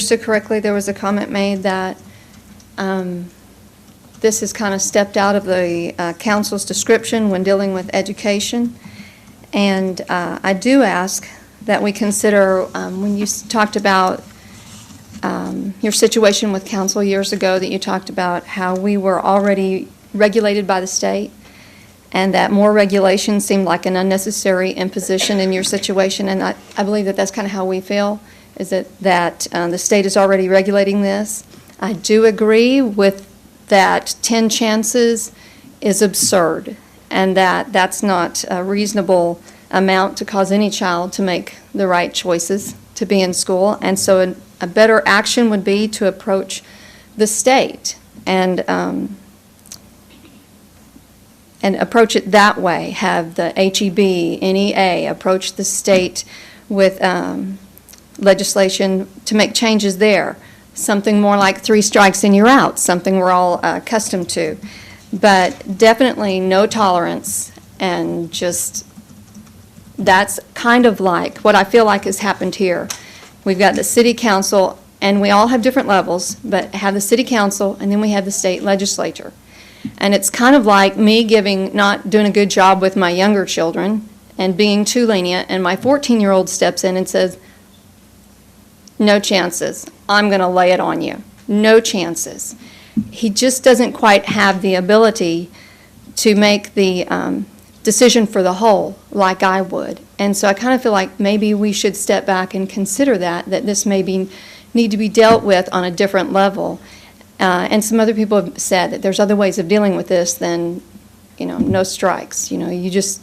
understood correctly, there was a comment made that this has kind of stepped out of the council's description when dealing with education. And I do ask that we consider, when you talked about your situation with council years ago, that you talked about how we were already regulated by the state and that more regulation seemed like an unnecessary imposition in your situation. And I believe that that's kind of how we feel, is that the state is already regulating this. I do agree with that 10 chances is absurd, and that's not a reasonable amount to cause any child to make the right choices to be in school. And so a better action would be to approach the state and approach it that way. Have the HEB, NEA approach the state with legislation to make changes there. Something more like 3 strikes and you're out, something we're all accustomed to. But definitely no tolerance, and just that's kind of like what I feel like has happened here. We've got the city council, and we all have different levels, but have the city council, and then we have the state legislature. And it's kind of like me not doing a good job with my younger children and being too lenient, and my 14-year-old steps in and says, no chances. I'm going to lay it on you. No chances. He just doesn't quite have the ability to make the decision for the whole like I would. And so I kind of feel like maybe we should step back and consider that this maybe need to be dealt with on a different level. And some other people have said that there's other ways of dealing with this than, no strikes. You just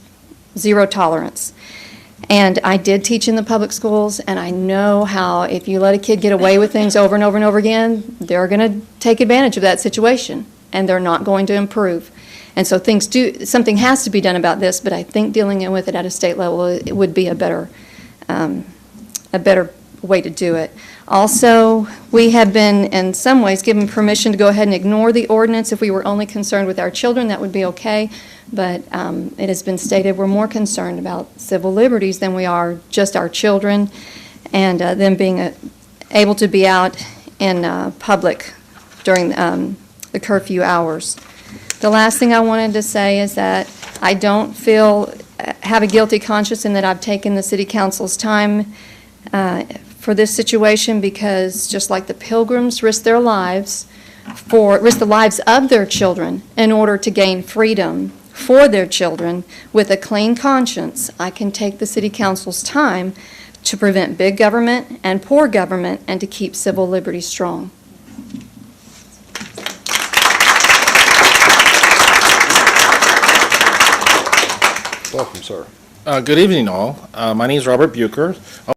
zero tolerance. And I did teach in the public schools, and I know how if you let a kid get away with things over and over and over again, they're going to take advantage of that situation, and they're not going to improve. And so something has to be done about this, but I think dealing with it at a state level, it would be a better way to do it. Also, we have been, in some ways, given permission to go ahead and ignore the ordinance. If we were only concerned with our children, that would be okay. But it has been stated we're more concerned about civil liberties than we are just our children and them being able to be out in public during the curfew hours. The last thing I wanted to say is that I don't have a guilty conscience in that I've taken the city council's time for this situation, because just like the Pilgrims risked the lives of their children in order to gain freedom for their children with a clean conscience, I can take the city council's time to prevent big government and poor government and to keep civil liberties strong. Welcome, sir. Good evening, all. My name is Robert Bucher.